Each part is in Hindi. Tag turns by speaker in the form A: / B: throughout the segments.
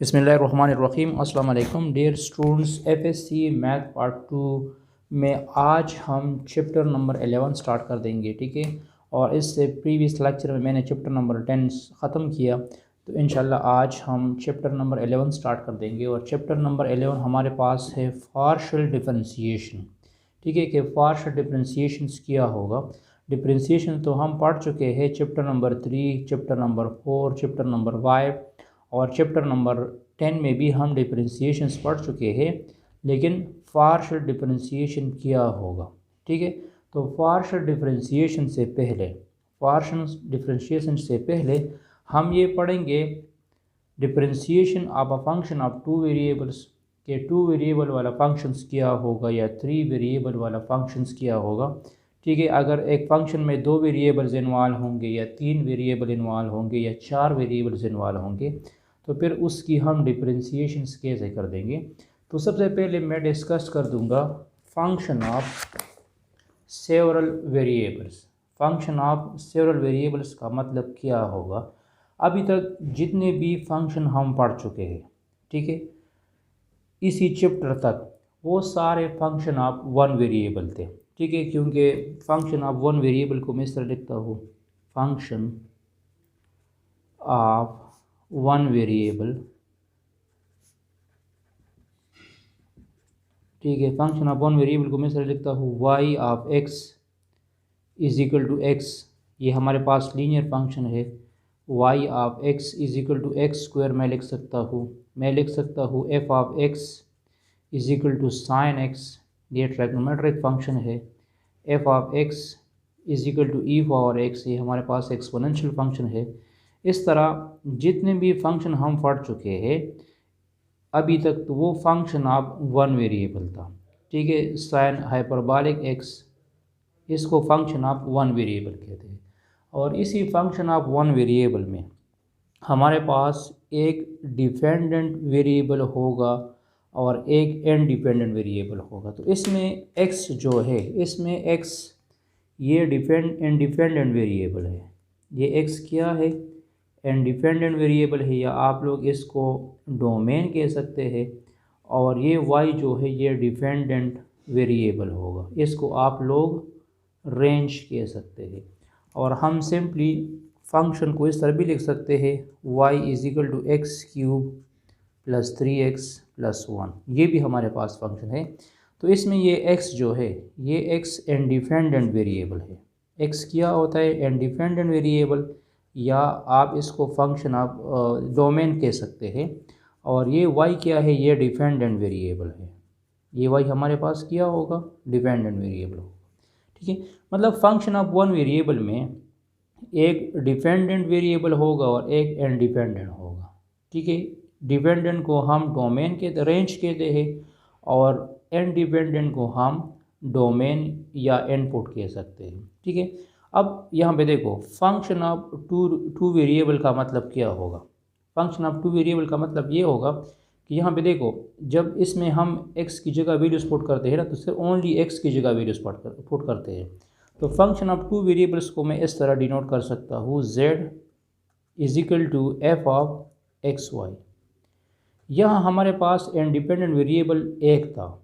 A: बिस्मिल्लाहिर्रहमानिर्रहीम। अस्सलाम वालेकुम dear students, FSC math part 2 में आज हम चैप्टर नंबर 11 स्टार्ट कर देंगे। ठीक है, और इससे प्रीवियस लेक्चर में मैंने चैप्टर नंबर 10 ख़त्म किया, तो इंशाल्लाह आज हम चैप्टर नंबर 11 स्टार्ट कर देंगे। और चैप्टर नंबर 11 हमारे पास है पार्शियल डिफरेंशिएशन। ठीक है, कि पार्शियल डिफरेंशिएशन क्या होगा। डिफरेंशिएशन तो हम पढ़ चुके हैं chapter number 3, chapter number 4, chapter number 5 और चैप्टर नंबर 10 में भी हम डिफरेंशिएशंस पढ़ चुके हैं। लेकिन पार्शियल डिफरेंशिएशन क्या होगा। ठीक है, तो पार्शियल डिफरेंशिएशन से पहले हम ये पढ़ेंगे differentiation of a function of two variables के 2 वेरिएबल वाला फंक्शंस क्या होगा या 3 वेरिएबल वाला फंक्शंस क्या होगा। ठीक है, अगर एक फंक्शन में 2 वेरिएबल्स इन्वॉल्व होंगे या 3 वेरिएबल इन्वॉल्व होंगे या 4 वेरिएबल्स इन्वॉल्व होंगे, तो फिर उसकी हम डिफरेंशिएशन कैसे कर देंगे। तो सबसे पहले मैं डिस्कस कर दूंगा function of several variables. Function of several variables का मतलब क्या होगा। अभी तक जितने भी फंक्शन हम पढ़ चुके हैं, ठीक है, इसी चैप्टर तक, वो सारे फंक्शन ऑफ वन वेरिएबल थे। ठीक है, क्योंकि फंक्शन ऑफ वन वेरिएबल को मैं इस तरह लिखता हूँ, फंक्शन ऑफ वन वेरिएबल। ठीक है, फंक्शन ऑफ वन वेरिएबल को मैं इस तरह लिखता हूँ, y of x is equal to x. ये हमारे पास लीनियर फंक्शन है। Y of x is equal to x square मैं लिख सकता हूँ। मैं लिख सकता हूँ f of x is equal to sine x, ये ट्रिग्नोमेट्रिक फंक्शन है। F of x is equal to e power x, ये हमारे पास एक्सपोनेंशियल फंक्शन है। इस तरह जितने भी फंक्शन हम पढ़ चुके हैं अभी तक, तो वो फंक्शन ऑफ वन वेरिएबल था। ठीक है, साइन हाइपरबॉलिक एक्स, इसको फंक्शन ऑफ वन वेरिएबल कहते हैं। और इसी फंक्शन ऑफ वन वेरिएबल में हमारे पास एक डिपेंडेंट वेरिएबल होगा और एक इंडिपेंडेंट वेरिएबल होगा। तो इसमें x जो है, इसमें x ये इंडिपेंडेंट वेरिएबल है। ये x क्या है, इंडिपेंडेंट वेरिएबल है, या आप लोग इसको डोमेन कह सकते हैं। और ये y जो है ये डिपेंडेंट वेरिएबल होगा, इसको आप लोग रेंज कह सकते हैं। और हम सिंपली फंक्शन को इस तरह भी लिख सकते हैं, y is equal to x cube plus 3x plus 1, ये भी हमारे पास फंक्शन है। तो इसमें ये x जो है ये x इंडिपेंडेंट वेरिएबल है। x क्या होता है, इंडिपेंडेंट वेरिएबल, या आप इसको फंक्शन आप डोमेन कह सकते हैं। और ये y क्या है, ये डिपेंडेंट वेरिएबल है। ये y हमारे पास क्या होगा, डिपेंडेंट वेरिएबल होगा। ठीक है, मतलब फंक्शन ऑफ वन वेरिएबल में एक डिपेंडेंट वेरिएबल होगा और एक इंडिपेंडेंट होगा। ठीक है, डिपेंडेंट को हम डोमेन के रेंज कहते हैं और इंडिपेंडेंट को हम डोमेन या इनपुट कह सकते हैं। ठीक है, अब यहाँ पे देखो फंक्शन ऑफ टू वेरिएबल का मतलब क्या होगा। फंक्शन ऑफ टू वेरिएबल का मतलब ये होगा कि यहाँ पे देखो, जब इसमें हम x की जगह वैल्यूज पुट करते हैं ना, तो सिर्फ ओनली x की जगह वैल्यूज पुट करते हैं। तो फंक्शन ऑफ टू वेरिएबल्स को मैं इस तरह डिनोट कर सकता हूँ, z is equal to f of x y. यहाँ हमारे पास इंडिपेंडेंट वेरिएबल एक था,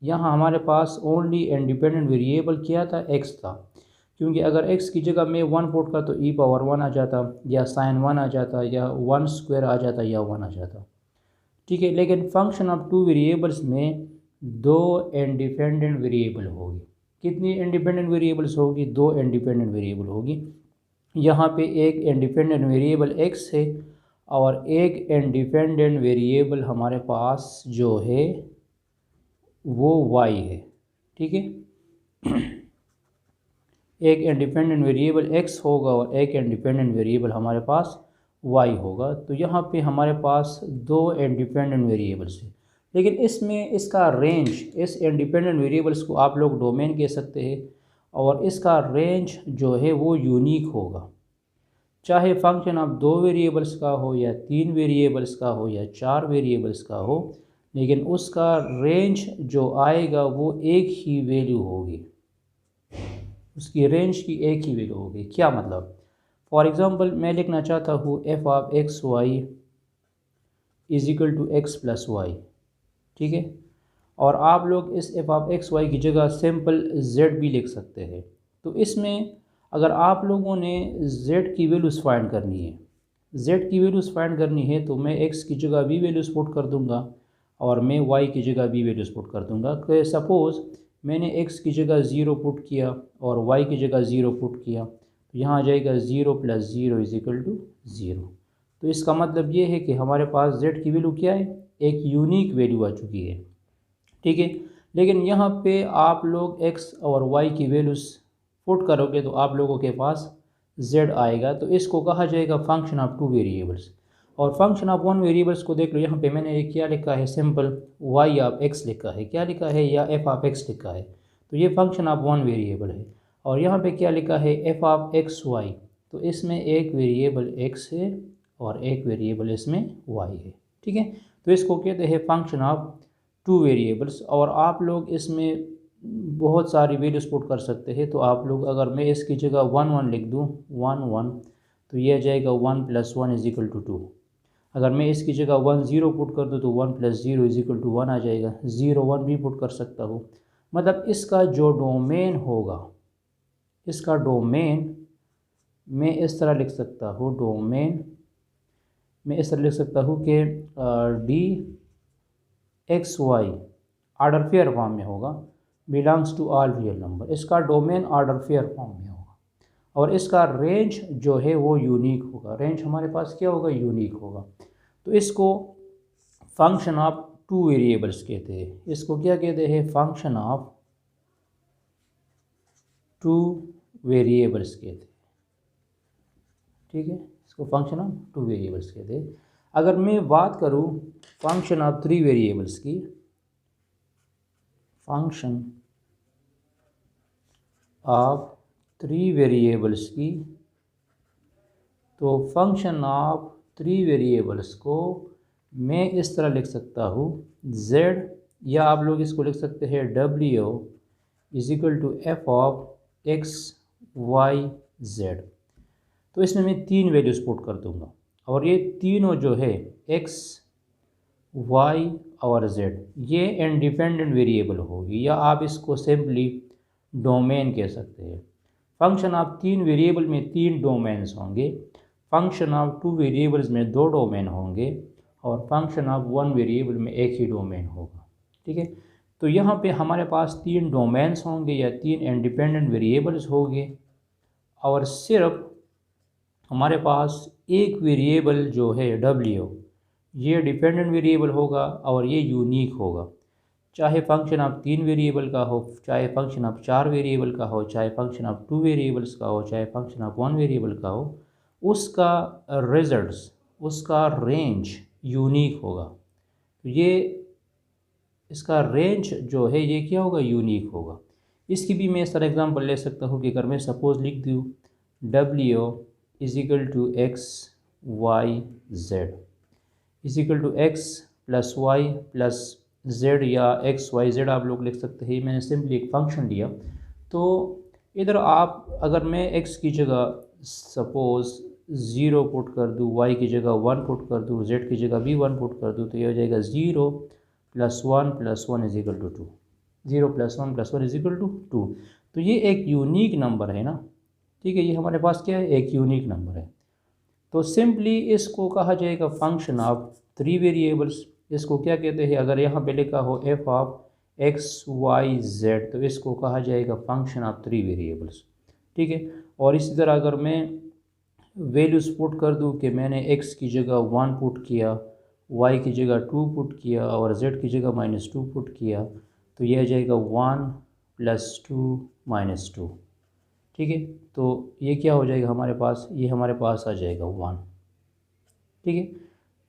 A: यहाँ हमारे पास ओनली इंडिपेंडेंट वेरिएबल क्या था, x था। क्योंकि अगर x की जगह मैं 1 पुट कर तो ई पावर 1 आ जाता, या साइन 1 आ जाता, या 1 स्क्वायर आ जाता, या 1 आ जाता। ठीक है, लेकिन फंक्शन ऑफ टू वेरिएबल्स में दो इंडिपेंडेंट वेरिएबल होगी। कितनी इंडिपेंडेंट वेरिएबल्स होगी, दो इंडिपेंडेंट वेरिएबल होगी। यहाँ पे एक इंडिपेंडेंट वेरिएबल x है और एक इंडिपेंडेंट वेरिएबल हमारे पास जो है वो y है। ठीक है, एक इंडिपेंडेंट वेरिएबल x होगा और एक इंडिपेंडेंट वेरिएबल हमारे पास y होगा। तो यहाँ पे हमारे पास दो इंडिपेंडेंट वेरिएबल्स हैं, लेकिन इसमें इसका रेंज, इस इंडिपेंडेंट वेरिएबल्स को आप लोग डोमेन कह सकते हैं, और इसका रेंज जो है वो यूनिक होगा। चाहे फंक्शन ऑफ 2 वेरिएबल्स का हो या 3 वेरिएबल्स का हो या 4 वेरिएबल्स का हो, लेकिन उसका रेंज जो आएगा वो एक ही वैल्यू होगी, उसकी रेंज की एक ही वैल्यू होगी। क्या मतलब, फॉर एग्ज़ाम्पल मैं लिखना चाहता हूँ f of x y is equal to x plus y, ठीक है। और आप लोग इस एफ ऑफ एक्स वाई की जगह सिंपल जेड भी लिख सकते हैं। तो इसमें अगर आप लोगों ने जेड की वैल्यूज़ फाइंड करनी है, जेड की वैल्यूज़ फाइंड करनी है, तो मैं एक्स की जगह भी वैल्यूज़ पुट कर दूंगा और मैं वाई की जगह भी वैल्यूज़ पुट कर दूंगा। कि सपोज़ मैंने एक्स की जगह ज़ीरो पुट किया और वाई की जगह ज़ीरो पुट किया, तो यहाँ आ जाएगा zero plus zero is equal to zero. तो इसका मतलब ये है कि हमारे पास जेड की वैल्यू क्या है, एक यूनिक वैल्यू आ चुकी है, ठीक है। लेकिन यहाँ पे आप लोग एक्स और वाई की वैल्यूज़ पुट करोगे तो आप लोगों के पास जेड आएगा। तो इसको कहा जाएगा फंक्शन ऑफ टू वेरिएबल्स। और फंक्शन ऑफ वन वेरिएबल्स को देख लो, यहाँ पे मैंने क्या लिखा है, सिंपल वाई ऑफ एक्स लिखा है, क्या लिखा है, या एफ ऑफ एक्स लिखा है। तो ये फंक्शन ऑफ वन वेरिएबल है। और यहाँ पे क्या लिखा है, एफ ऑफ एक्स वाई। तो इसमें एक वेरिएबल एक्स है और एक वेरिएबल इसमें वाई है, ठीक है। तो इसको कहते हैं फंक्शन ऑफ टू वेरिएबल्स। और आप लोग इसमें बहुत सारी वैल्यूज पुट कर सकते हैं। तो आप लोग, अगर मैं इसकी जगह वन वन लिख दूँ, वन वन, तो ये आ जाएगा one plus one is equal to two. अगर मैं इसकी जगह वन ज़ीरो पुट कर दूँ तो one plus zero is equal to one आ जाएगा। ज़ीरो वन भी पुट कर सकता हूँ। मतलब इसका जो डोमेन होगा, इसका डोमेन मैं इस तरह लिख सकता हूँ, डोमेन मैं इस तरह लिख सकता हूँ कि d x y order pair form में होगा, belongs to all real number. इसका डोमेन ऑर्डर फेयर फॉर्म में होगा और इसका रेंज जो है वो यूनिक होगा। रेंज हमारे पास क्या होगा, यूनिक होगा। तो इसको फंक्शन ऑफ टू वेरिएबल्स कहते हैं। इसको क्या कहते हैं, फंक्शन ऑफ टू वेरिएबल्स कहते हैं, ठीक है। इसको फंक्शन ऑफ टू वेरिएबल्स कहते हैं। अगर मैं बात करूँ फंक्शन ऑफ थ्री वेरिएबल्स की, फंक्शन ऑफ थ्री वेरिएबल्स की, तो फंक्शन ऑफ थ्री वेरिएबल्स को मैं इस तरह लिख सकता हूँ, z, या आप लोग इसको लिख सकते हैं w is equal to f of x y z. तो इसमें मैं तीन वैल्यूज पुट कर दूंगा और ये तीनों जो है x, y और z, ये इंडिपेंडेंट वेरिएबल होगी, या आप इसको सिंपली डोमेन कह सकते हैं। फंक्शन ऑफ तीन वेरिएबल में तीन डोमेन्स होंगे, फंक्शन ऑफ टू वेरिएबल्स में दो डोमेन होंगे और फंक्शन ऑफ वन वेरिएबल में एक ही डोमेन होगा, ठीक है। तो यहाँ पे हमारे पास तीन डोमेन्स होंगे या तीन इंडिपेंडेंट वेरिएबल्स होंगे और सिर्फ हमारे पास एक वेरिएबल जो है w, ये डिपेंडेंट वेरिएबल होगा और ये यूनिक होगा। चाहे फंक्शन ऑफ तीन वेरिएबल का हो, चाहे फंक्शन ऑफ चार वेरिएबल का हो, चाहे फंक्शन ऑफ टू वेरिएबल्स का हो, चाहे फंक्शन ऑफ वन वेरिएबल का हो, उसका रिजल्ट्स, उसका रेंज यूनिक होगा। तो ये इसका रेंज जो है ये क्या होगा, यूनिक होगा। इसकी भी मैं इस तरह एग्जांपल ले सकता हूँ कि अगर मैं सपोज लिख दूँ w is equal to x y z is equal to x plus y plus z, या एक्स वाई जेड आप लोग लिख सकते हैं। मैंने सिंपली एक फंक्शन लिया। तो इधर आप, अगर मैं एक्स की जगह सपोज़ ज़ीरो पुट कर दूँ, वाई की जगह वन पुट कर दूँ, जेड की जगह भी वन पुट कर दूँ, तो ये हो जाएगा zero plus one is equal to two. Zero plus one is equal to two. तो ये एक यूनिक नंबर है ना, ठीक है। ये हमारे पास क्या है, एक यूनिक नंबर है। तो सिंपली इसको कहा जाएगा फंक्शन ऑफ थ्री वेरिएबल्स। इसको क्या कहते हैं, अगर यहाँ पे लिखा हो f of x y z, तो इसको कहा जाएगा फंक्शन ऑफ थ्री वेरिएबल्स, ठीक है। और इसी तरह अगर मैं वैल्यूज़ पुट कर दूँ कि मैंने एक्स की जगह वन पुट किया, वाई की जगह टू पुट किया और जेड की जगह माइनस टू पुट किया, तो यह आ जाएगा one plus two minus two, ठीक है। तो ये क्या हो जाएगा हमारे पास, ये हमारे पास आ जाएगा वन, ठीक है।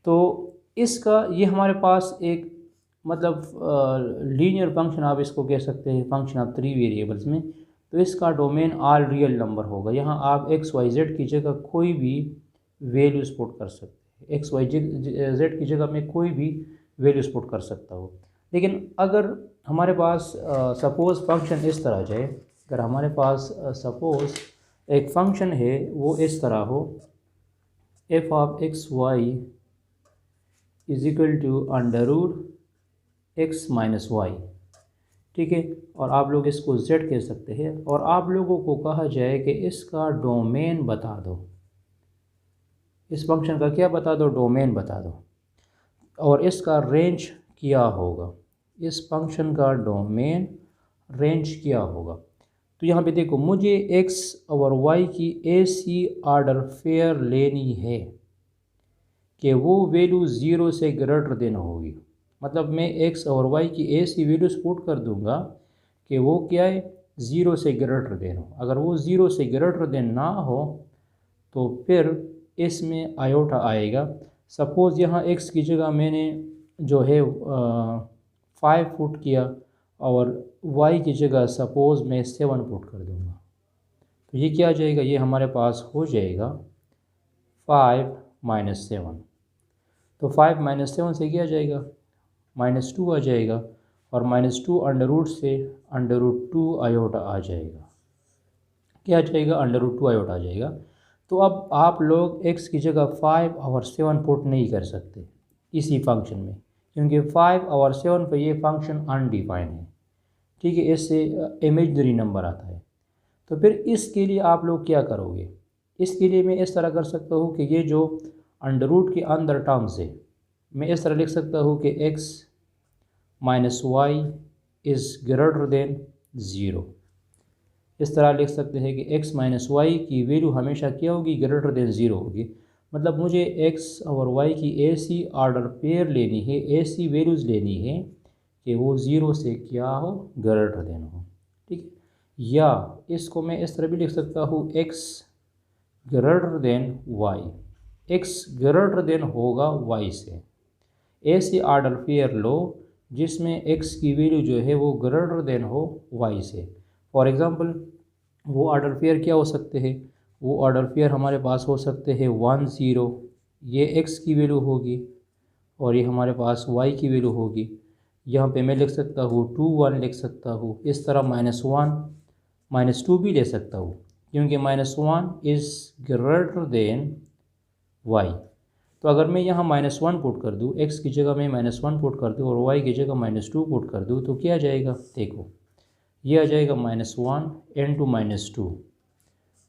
A: तो इसका ये हमारे पास एक मतलब लीनियर फंक्शन आप इसको कह सकते हैं, फंक्शन ऑफ थ्री वेरिएबल्स में। तो इसका डोमेन ऑल रियल नंबर होगा। यहाँ आप एक्स वाई जेड की जगह कोई भी वैल्यूज़ पुट कर सकते हैं, एक्स वाई जेड की जगह में कोई भी वैल्यूज़ पुट कर सकता हो। लेकिन अगर हमारे पास सपोज़ फंक्शन इस तरह जाए, अगर हमारे पास सपोज़ एक फंक्शन है वो इस तरह हो, f of x y is equal to under root x minus y, ठीक है। और आप लोग इसको z कह सकते हैं, और आप लोगों को कहा जाए कि इसका डोमेन बता दो, इस फंक्शन का क्या बता दो, डोमेन बता दो, और इसका रेंज क्या होगा, इस फंक्शन का डोमेन रेंज क्या होगा। तो यहाँ पे देखो, मुझे x और y की ऐसी ऑर्डर फेयर लेनी है कि वो वैल्यू ज़ीरो से ग्रेटर देन होगी। मतलब मैं x और y की ऐसी वैल्यूज पुट कर दूंगा कि वो क्या है, ज़ीरो से ग्रेटर देन हो। अगर वो ज़ीरो से ग्रेटर देन ना हो तो फिर इसमें आयोटा आएगा। सपोज़ यहाँ x की जगह मैंने जो है 5 पुट किया और y की जगह सपोज़ मैं 7 पुट कर दूंगा, तो ये क्या आ जाएगा, ये हमारे पास हो जाएगा 5 माइनस 7। तो 5 माइनस 7 से क्या आ जाएगा, -2 आ जाएगा, और -2 अंडर रूट से अंडर रूट 2 आयोटा आ जाएगा। क्या आ जाएगा, अंडर रूट 2 आयोटा आ जाएगा। तो अब आप लोग x की जगह 5 और 7 पुट नहीं कर सकते इसी फंक्शन में, क्योंकि 5 और 7 पर ये फंक्शन अनडिफाइन है, ठीक है, इससे इमेजनरी नंबर आता है। तो फिर इसके लिए आप लोग क्या करोगे, इसके लिए मैं इस तरह कर सकता हूँ कि ये जो अंडर रूट के अंदर टर्म्स है, मैं इस तरह लिख सकता हूँ कि x minus y is greater than zero. इस तरह लिख सकते हैं कि x माइनस वाई की वैल्यू हमेशा क्या होगी, ग्रेटर देन ज़ीरो होगी। मतलब मुझे x और y की ऐसी ऑर्डर पेयर लेनी है, ऐसी वैल्यूज़ लेनी है कि वो ज़ीरो से क्या हो, ग्रेटर देन हो, ठीक है। या इसको मैं इस तरह भी लिख सकता हूँ, x greater than y, x greater than होगा y से। ऐसी ऑर्डर पेयर लो जिसमें x की वैल्यू जो है वो ग्रेटर देन हो y से। फॉर एग्ज़ाम्पल वो ऑर्डर पेयर क्या हो सकते हैं, वो ऑर्डर पेयर हमारे पास हो सकते हैं 1 0, ये x की वैल्यू होगी, और ये हमारे पास y की वैल्यू होगी। यहाँ पे मैं लिख सकता हूँ 2 1 लिख सकता हूँ। इस तरह -1 -2 भी ले सकता हूँ, क्योंकि -1 इज़ ग्रेटर देन y। तो अगर मैं यहाँ -1 पुट कर दूँ, x की जगह मैं -1 पुट कर दूँ और y की जगह -2 पुट कर दूँ, तो क्या आ जाएगा, देखो ये आ जाएगा -1 इंटू -2,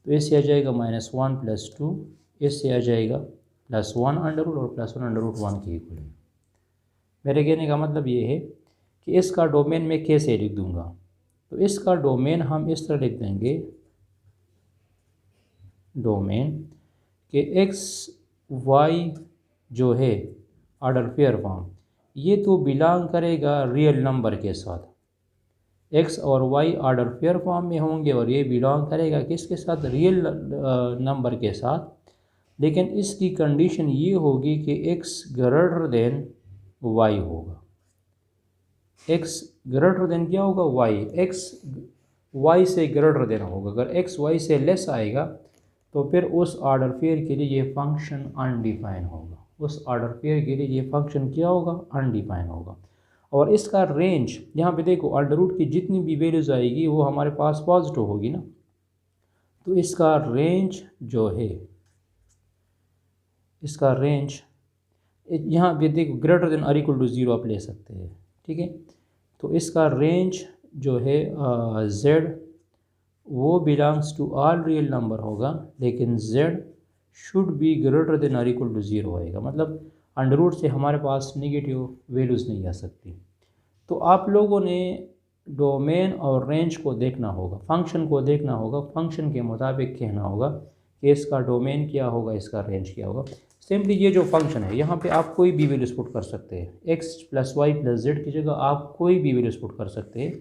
A: तो इससे आ जाएगा -1 + 2, इससे आ जाएगा +1 अंडर रूट, और +1 अंडर रूट 1 के इक्वल है। मेरे कहने का मतलब ये है कि इसका डोमेन मैं कैसे लिख दूंगा, तो इसका डोमेन हम इस तरह लिख देंगे, डोमेन कि x y जो है ऑर्डर पेयर फॉर्म, ये तो बिलोंग करेगा रियल नंबर के साथ। x और y ऑर्डर पेयर फॉर्म में होंगे और ये बिलोंग करेगा किसके साथ, रियल नंबर के साथ। लेकिन इसकी कंडीशन ये होगी कि x ग्रेटर देन y होगा। x ग्रेटर देन क्या होगा, y, x y से ग्रेटर देन होगा। अगर x y से लेस आएगा तो फिर उस ऑर्डर पेयर के लिए ये फंक्शन अनडिफाइन होगा, उस ऑर्डर पेयर के लिए ये फंक्शन क्या होगा, अनडिफाइन होगा। और इसका रेंज, यहाँ पे देखो अंडर रूट की जितनी भी वैल्यूज़ आएगी वो हमारे पास पॉजिटिव होगी ना, तो इसका रेंज जो है, इसका रेंज यहाँ पे देखो ग्रेटर देन और इक्वल टू ज़ीरो आप ले सकते हैं, ठीक है। तो इसका रेंज जो है z वो belongs to all real number होगा, लेकिन z should be greater than और इक्वल टू ज़ीरो आएगा। मतलब अंडर रूट से हमारे पास नेगेटिव वैल्यूज़ नहीं आ सकती। तो आप लोगों ने डोमेन और रेंज को देखना होगा, फंक्शन को देखना होगा, फंक्शन के मुताबिक कहना होगा कि इसका डोमेन क्या होगा, इसका रेंज क्या होगा। सिंपली ये जो फंक्शन है यहाँ पे आप कोई भी वैल्यूज़ पुट कर सकते हैं, x + y + z की जगह आप कोई भी वैल्यूज़ पुट कर सकते हैं।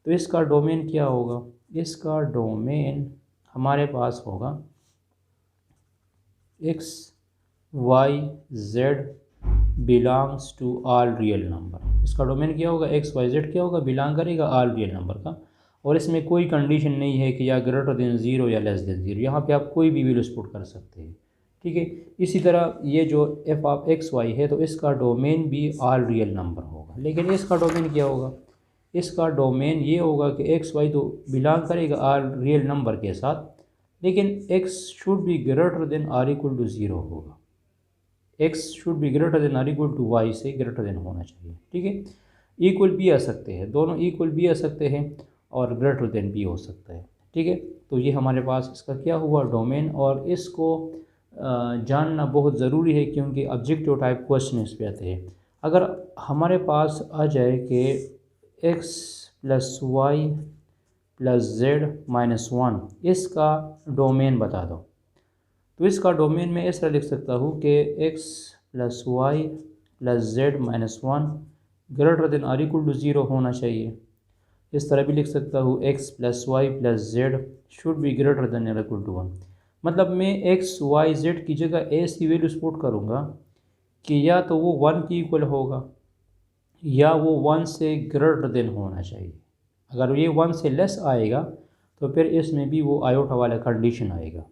A: तो इसका डोमेन क्या होगा, इसका डोमेन हमारे पास होगा x y z belongs to all real number. इसका डोमेन क्या होगा, x y z क्या होगा, बिलोंग करेगा ऑल रियल नंबर का, और इसमें कोई कंडीशन नहीं है कि या ग्रेटर देन ज़ीरो या लेस देन ज़ीरो। यहाँ पे आप कोई भी वैल्यूज़ पुट कर सकते हैं, ठीक है। इसी तरह ये जो f ऑफ x y है, तो इसका डोमेन भी ऑल रियल नंबर होगा। लेकिन इसका डोमेन क्या होगा, इसका डोमेन ये होगा कि x y तो बिलोंग करेगा ऑल रियल नंबर के साथ, लेकिन x should be greater than और इक्वल टू ज़ीरो होगा। X should be greater than or equal to y से ग्रेटर देन होना चाहिए। ठीक है, इक्वल भी आ सकते हैं, दोनों इक्वल भी आ सकते हैं और ग्रेटर देन भी हो सकता है। ठीक है, तो ये हमारे पास इसका क्या हुआ डोमेन, और इसको जानना बहुत ज़रूरी है क्योंकि ऑब्जेक्टिव टाइप क्वेश्चन इस पे आते हैं। अगर हमारे पास आ जाए कि x plus y plus z minus one इसका डोमेन बता दो, तो इसका डोमेन में ऐसा लिख सकता हूँ कि x plus y plus z minus one greater than or equal to zero होना चाहिए। इस तरह भी लिख सकता हूँ x plus y plus z should be greater than or equal to one. मतलब मैं x y z की जगह ऐसी वैल्यूज पुट करूँगा कि या तो वो वन की इक्वल होगा या वो वन से ग्रेटर देन होना चाहिए। अगर ये वन से लेस आएगा तो फिर इसमें भी वो आयोटा वाला कंडीशन आएगा,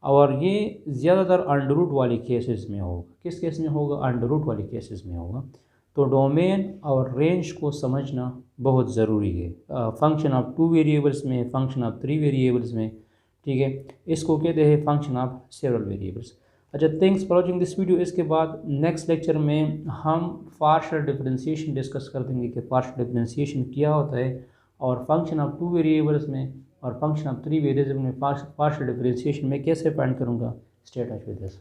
A: और ये ज़्यादातर अंडर रूट वाले केसेस में होगा। किस केस में होगा? अंडर रूट वाले केसेस में होगा। तो डोमेन और रेंज को समझना बहुत ज़रूरी है फंक्शन ऑफ टू वेरिएबल्स में, फंक्शन ऑफ थ्री वेरिएबल्स में। ठीक है, इसको कहते हैं फंक्शन ऑफ सेवरल वेरिएबल्स। अच्छा, thanks for watching this video. इसके बाद नेक्स्ट लेक्चर में हम पार्शियल डिफरेंशिएशन डिस्कस कर देंगे कि पार्शियल डिफरेंशिएशन क्या होता है, और फंक्शन ऑफ टू वेरिएबल्स में और फंक्शन ऑफ थ्री वेरिएबल में पार्शियल डिफरेंशिएशन में कैसे फाइंड करूँगा। Stay touch with this.